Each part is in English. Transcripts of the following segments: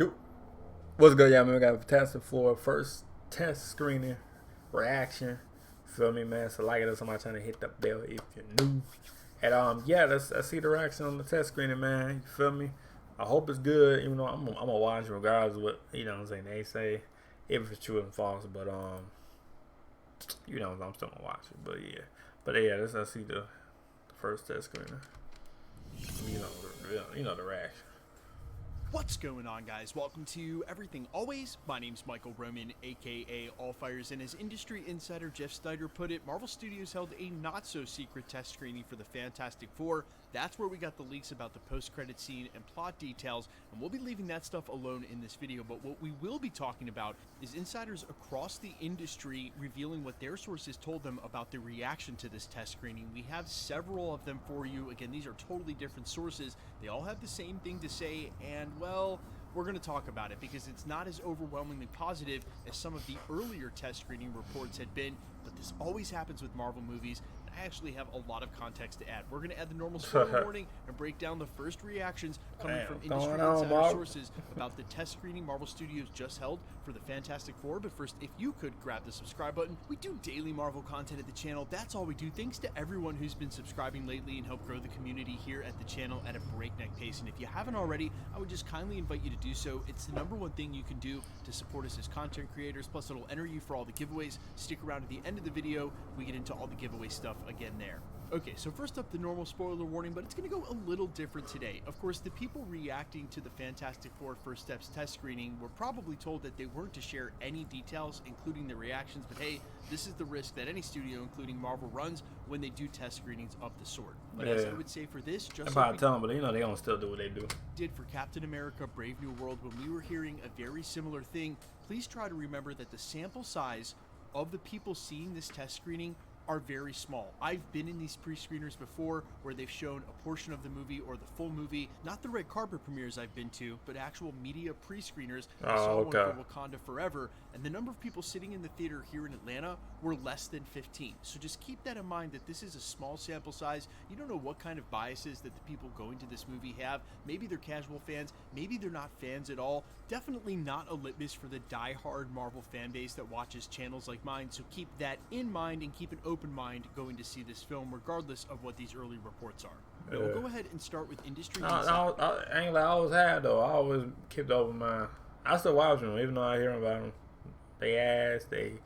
Yo. What's good, y'all, man? We got a Fantastic Four first test screening reaction. Feel me, man? So like it or somebody trying to hit the bell if you're new. And yeah, let's see the reaction on the test screening, man. You feel me? I hope it's good, even though I'm gonna watch it regardless of what, you know what I'm saying, they say, if it's true and false. But you know, I'm still gonna watch it. But yeah, let's see the first test screening. You know the reaction. What's going on, guys? Welcome to Everything Always. My name's Michael Roman, aka Allfires, and as industry insider Jeff Snyder put it, Marvel Studios held a not-so-secret test screening for the Fantastic Four. That's where we got the leaks about the post-credit scene and plot details, and we'll be leaving that stuff alone in this video. But what we will be talking about is insiders across the industry revealing what their sources told them about the reaction to this test screening. We have several of them for you. Again, these are totally different sources. They all have the same thing to say, and well, we're going to talk about it because it's not as overwhelmingly positive as some of the earlier test screening reports had been, but this always happens with Marvel movies. I actually have a lot of context to add. We're going to add the normal spoiler warning and break down the first reactions coming from industry insider sources about the test screening Marvel Studios just held for the Fantastic Four. But first, if you could grab the subscribe button. We do daily Marvel content at the channel. That's all we do. Thanks to everyone who's been subscribing lately and helped grow the community here at the channel at a breakneck pace. And if you haven't already, I would just kindly invite you to do so. It's the #1 thing you can do to support us as content creators. Plus, it'll enter you for all the giveaways. Stick around to the end of the video. We get into all the giveaway stuff again there. Okay, so first up, the normal spoiler warning, but it's going to go a little different today. Of course, the people reacting to the Fantastic Four First Steps test screening were probably told that they weren't to share any details, including the reactions, but hey, this is the risk that any studio, including Marvel, runs when they do test screenings of the sort. But as I would say for this, just like tell them, but you know they gonna still do what they do. Did for Captain America: Brave New World, when we were hearing a very similar thing, please try to remember that the sample size of the people seeing this test screening are very small. I've been in these pre-screeners before where they've shown a portion of the movie or the full movie, not the red carpet premieres I've been to, but actual media pre-screeners. I saw one for Wakanda Forever, and the number of people sitting in the theater here in Atlanta were less than 15. So just keep that in mind that this is a small sample size. You don't know what kind of biases that the people going to this movie have. Maybe they're casual fans, maybe they're not fans at all. Definitely not a litmus for the die-hard Marvel fan base that watches channels like mine, so keep that in mind and keep an open mind going to see this film regardless of what these early reports are. We'll go ahead and start with industry insight. I always had though. I always kept over my. I still watch them even though I hear about them. They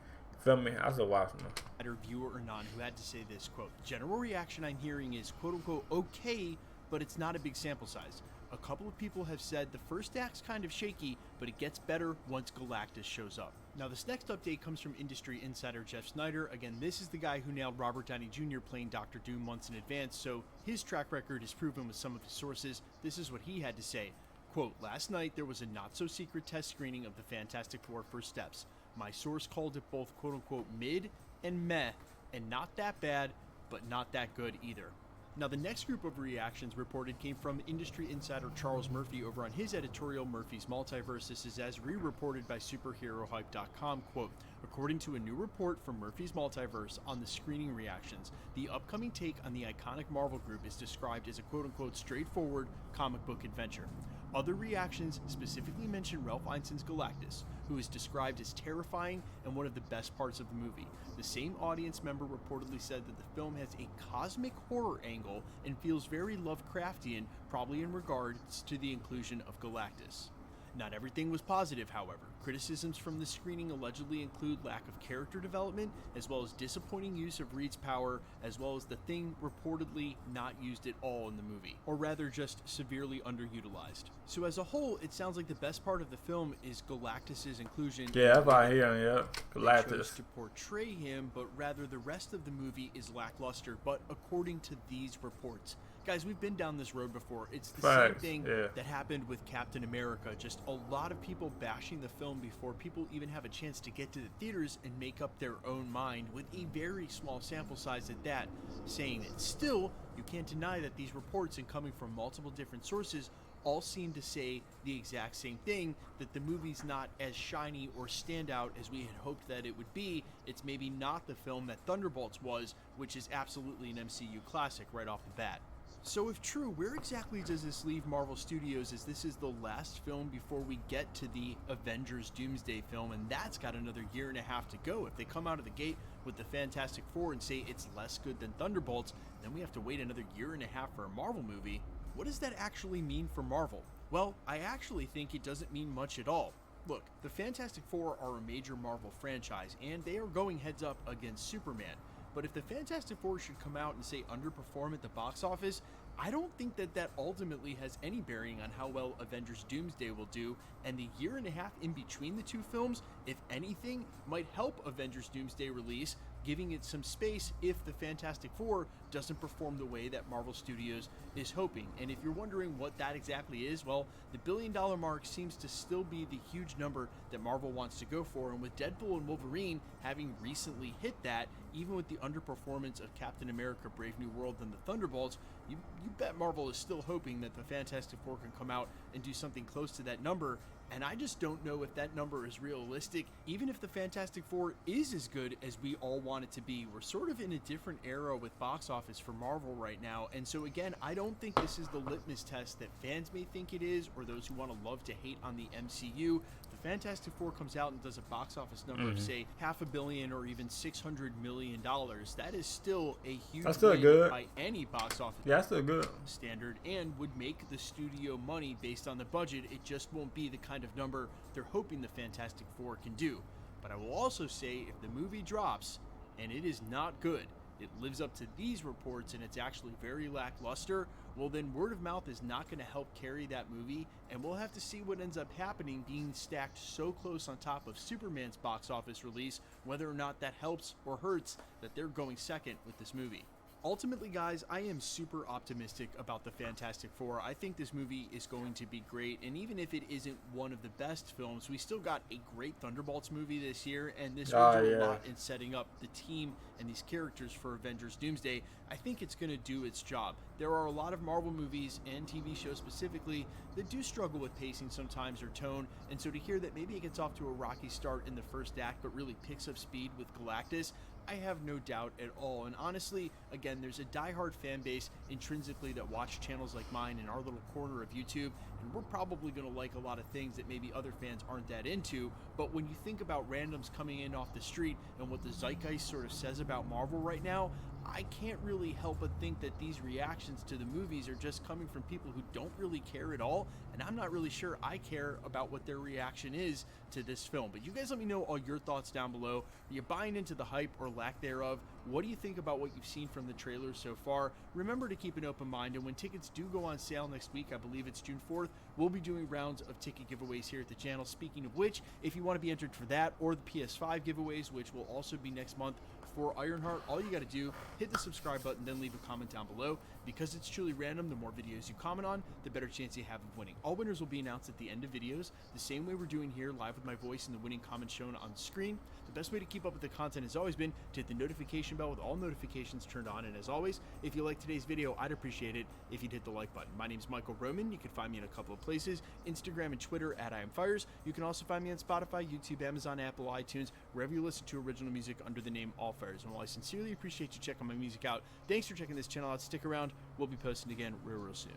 feel me. I still watch them. Viewer or none who had to say this quote: "General reaction I'm hearing is quote unquote okay, but it's not a big sample size. A couple of people have said the first act's kind of shaky, but it gets better once Galactus shows up." Now, this next update comes from industry insider Jeff Snyder. Again, this is the guy who nailed Robert Downey Jr. playing Dr. Doom months in advance, so his track record is proven with some of his sources. This is what he had to say. Quote, "Last night there was a not-so-secret test screening of the Fantastic Four First Steps. My source called it both quote-unquote mid and meh, and not that bad, but not that good either." Now, the next group of reactions reported came from industry insider Charles Murphy over on his editorial, Murphy's Multiverse. This is as re-reported by superherohype.com. Quote, "According to a new report from Murphy's Multiverse on the screening reactions, the upcoming take on the iconic Marvel group is described as a quote-unquote straightforward comic book adventure. Other reactions specifically mention Ralph Ineson's Galactus, who is described as terrifying and one of the best parts of the movie. The same audience member reportedly said that the film has a cosmic horror angle and feels very Lovecraftian, probably in regards to the inclusion of Galactus. Not everything was positive, however. Criticisms from the screening allegedly include lack of character development, as well as disappointing use of Reed's power, as well as the Thing reportedly not used at all in the movie, or rather just severely underutilized. So as a whole, it sounds like the best part of the film is Galactus's inclusion. Yeah, that's what I hear, yeah. Galactus. To portray him, but rather the rest of the movie is lackluster, but according to these reports. Guys, we've been down this road before. It's the same thing that happened with Captain America. Just a lot of people bashing the film before people even have a chance to get to the theaters and make up their own mind, with a very small sample size at that, saying that still, you can't deny that these reports, and coming from multiple different sources, all seem to say the exact same thing, that the movie's not as shiny or standout as we had hoped that it would be. It's maybe not the film that Thunderbolts was, which is absolutely an MCU classic right off the bat. So if true, where exactly does this leave Marvel Studios, as this is the last film before we get to the Avengers Doomsday film, and that's got another year and a half to go. If they come out of the gate with the Fantastic Four and say it's less good than Thunderbolts, then we have to wait another year and a half for a Marvel movie. What does that actually mean for Marvel? Well, I actually think it doesn't mean much at all. Look, the Fantastic Four are a major Marvel franchise, and they are going heads up against Superman. But if the Fantastic Four should come out and say underperform at the box office, I don't think that that ultimately has any bearing on how well Avengers Doomsday will do, and the year and a half in between the two films, if anything, might help Avengers Doomsday release, giving it some space if the Fantastic Four doesn't perform the way that Marvel Studios is hoping. And if you're wondering what that exactly is, well, the $1 billion mark seems to still be the huge number that Marvel wants to go for, and with Deadpool and Wolverine having recently hit that, even with the underperformance of Captain America Brave New World and the Thunderbolts, you bet Marvel is still hoping that the Fantastic Four can come out and do something close to that number. And I just don't know if that number is realistic. Even if the Fantastic Four is as good as we all want it to be, we're sort of in a different era with box office for Marvel right now. And so again, I don't think this is the litmus test that fans may think it is, or those who want to love to hate on the MCU. The Fantastic Four comes out and does a box office number of, say, $500 million or even $600 million. That is still a huge win good by any box office that's still good standard, and would make the studio money based on the budget. It just won't be the kind of number they're hoping the Fantastic Four can do. But I will also say, if the movie drops and it is not good, it lives up to these reports and it's actually very lackluster, well then word of mouth is not going to help carry that movie, and we'll have to see what ends up happening, being stacked so close on top of Superman's box office release, whether or not that helps or hurts that they're going second with this movie. Ultimately, guys, I am super optimistic about the Fantastic Four. I think this movie is going to be great, and even if it isn't one of the best films, we still got a great Thunderbolts movie this year, and this will do a lot in setting up the team and these characters for Avengers Doomsday. I think it's going to do its job. There are a lot of Marvel movies and TV shows specifically that do struggle with pacing sometimes or tone, and so to hear that maybe it gets off to a rocky start in the first act but really picks up speed with Galactus, I have no doubt at all. And honestly, again, there's a diehard fan base intrinsically that watch channels like mine in our little corner of YouTube, and we're probably going to like a lot of things that maybe other fans aren't that into. But when you think about randoms coming in off the street and what the zeitgeist sort of says about Marvel right now, I can't really help but think that these reactions to the movies are just coming from people who don't really care at all, and I'm not really sure I care about what their reaction is to this film. But you guys let me know all your thoughts down below. Are you buying into the hype or lack thereof? What do you think about what you've seen from the trailers so far? Remember to keep an open mind, and when tickets do go on sale next week, I believe it's June 4th, we'll be doing rounds of ticket giveaways here at the channel. Speaking of which, if you want to be entered for that or the PS5 giveaways, which will also be next month for Ironheart, all you got to do, hit the subscribe button, then leave a comment down below. Because it's truly random, the more videos you comment on, the better chance you have of winning. All winners will be announced at the end of videos, the same way we're doing here, live with my voice and the winning comments shown on the screen. The best way to keep up with the content has always been to hit the notification bell with all notifications turned on. And as always, if you like today's video, I'd appreciate it if you'd hit the like button. My name's Michael Roman. You can find me in a couple of places, Instagram and Twitter at IamFires. You can also find me on Spotify, YouTube, Amazon, Apple, iTunes, wherever you listen to original music under the name AllFires. And while I sincerely appreciate you checking my music out, thanks for checking this channel out. Stick around. We'll be posting again real soon.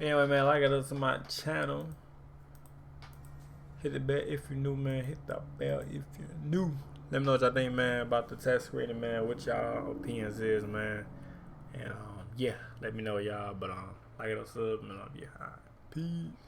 Anyway, man, like it to my channel. Hit the bell if you're new, man. Hit the bell if you're new. Let me know what y'all think, man, about the test screening, man. What y'all opinions is, man. And yeah, let me know, y'all. But like it or sub, man. I'll be high. Peace.